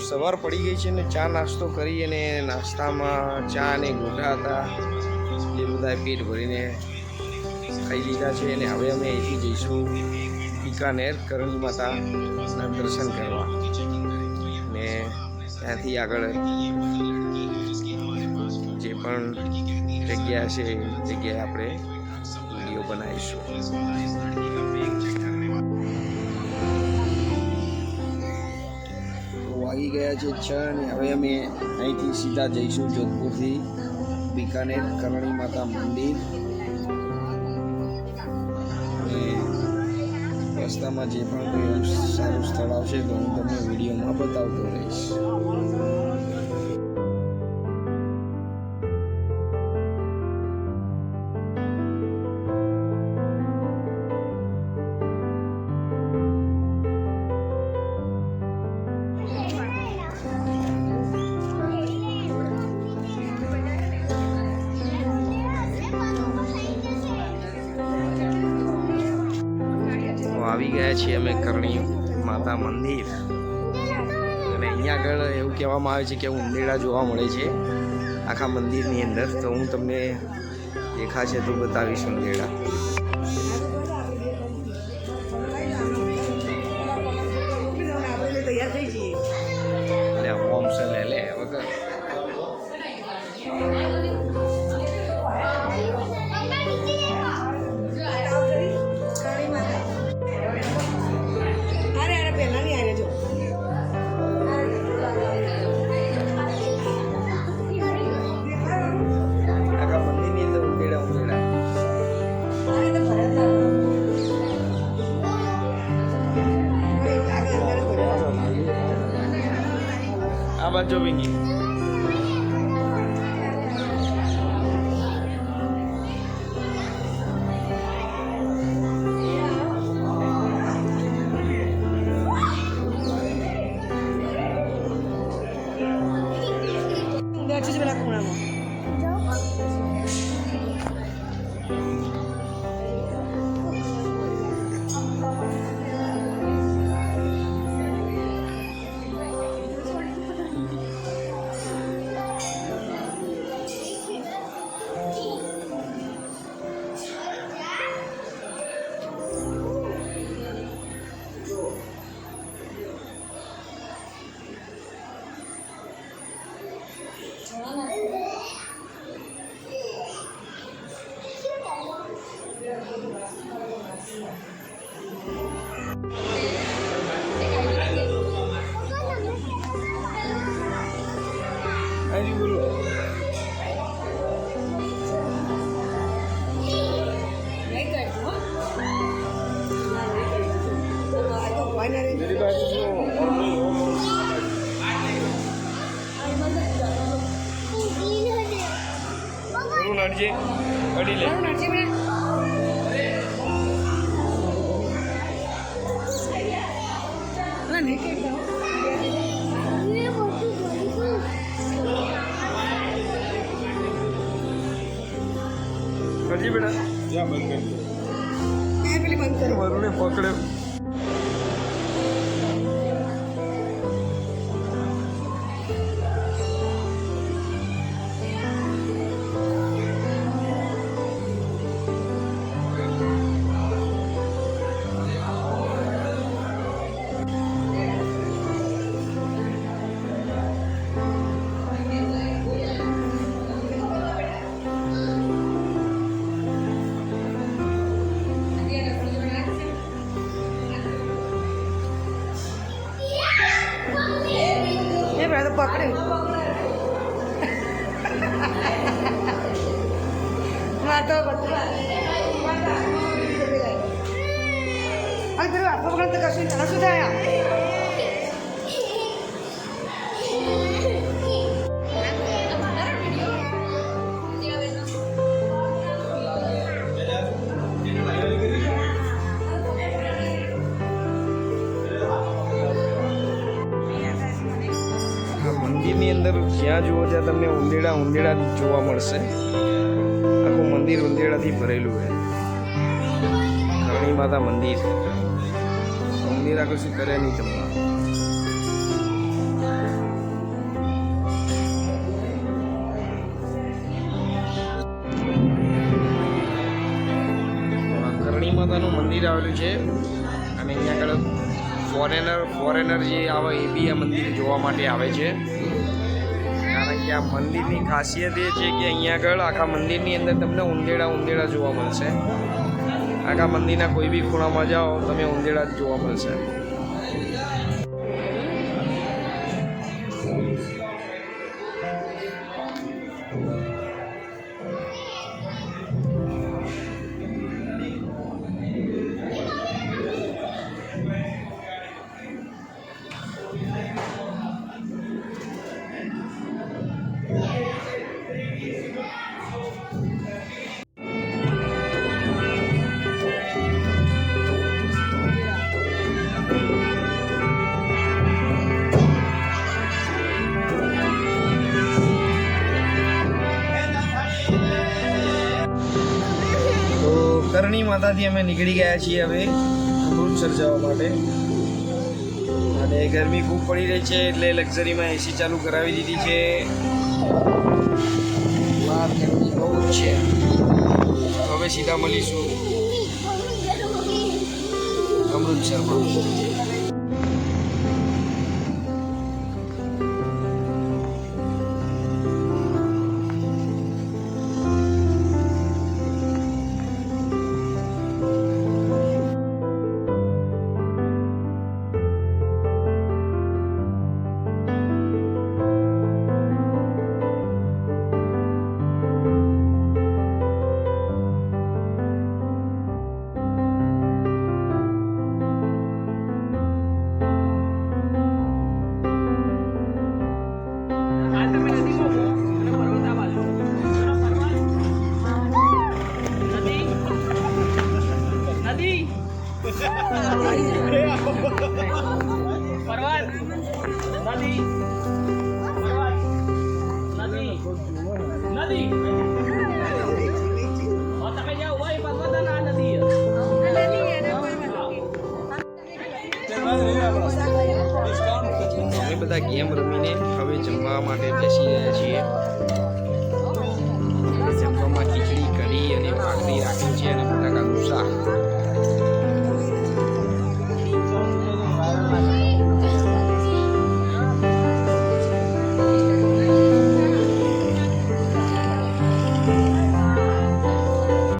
સવાર પડી ગઈ છે ને ચા નાસ્તો કરી અને નાસ્તામાં ચા અને ગોઠા હતા એ બધા પેટ ભરીને ખાઈ લીધા છે. અને હવે અમે અહીંથી જઈશું બીકાનેર કરણી માતાના દર્શન કરવા ને ત્યાંથી આગળ જે પણ જગ્યા છે એ જગ્યાએ આપણે વિડીયો બનાવીશું. વાગી ગયા છે 6 અને હવે અમે અહીંથી સીધા જઈશું જોધપુરથી બીકાનેર કરણી માતા મંદિર. અને રસ્તામાં જે પણ કોઈ એવું સારું સ્થળ આવશે તો હું તમને વિડીયોમાં બતાવતો રહીશ. આવી ગયા છીએ અમે કરણી માતા મંદિર અને અહીંયા આગળ એવું કહેવામાં આવે છે કે ઉંદેડા જોવા મળે છે આખા મંદિરની અંદર. તો હું તમને દેખાશે તો બતાવીશ ઉંદેડા. હોમ સે લે લે વગર આ બાજુ વિંગી નડજે અડી લે કરજી બેટા જ્યાં બંધ કરી પેલી બંધ કરો વરુણે પકડ્યો. પકડે તો કશું શું થાય મંદિરની અંદર જ્યાં જુઓ ત્યાં તમને ઉંદેડા જોવા મળશે. આખું મંદિર ઉંદેડાથી ભરેલું છે. કરણી માતા મંદિર ઉંદેડા કશું કરે નહીં તમને. મંદિર આવેલું છે અને અહીંયા આગળ ફોરેનર જે આવે એ બી આ મંદિર જોવા માટે આવે છે. કારણ કે આ મંદિરની ખાસિયત એ છે કે અહીંયા આગળ આખા મંદિરની અંદર તમને ઉંદેડા જોવા મળશે. આખા મંદિરના કોઈ બી ખૂણામાં જાઓ તમે ઉંદેડા જ જોવા મળશે. કરણી માતાથી અમે નીકળી ગયા છીએ હવે અમૃતસર જવા માટે. અને ગરમી ખૂબ પડી રહી છે એટલે લક્ઝરીમાં એસી ચાલુ કરાવી દીધી છે. બહાર ગરમી બહુ જ છે. હવે સીધા મળીશું અમૃતસરમાં. અમે બધા ગેમ રમીને હવે જમવા માટે બેસી રહ્યા છીએ. જમવામાં ખીચડી કઢી અને ભાખરી રાખી છે અને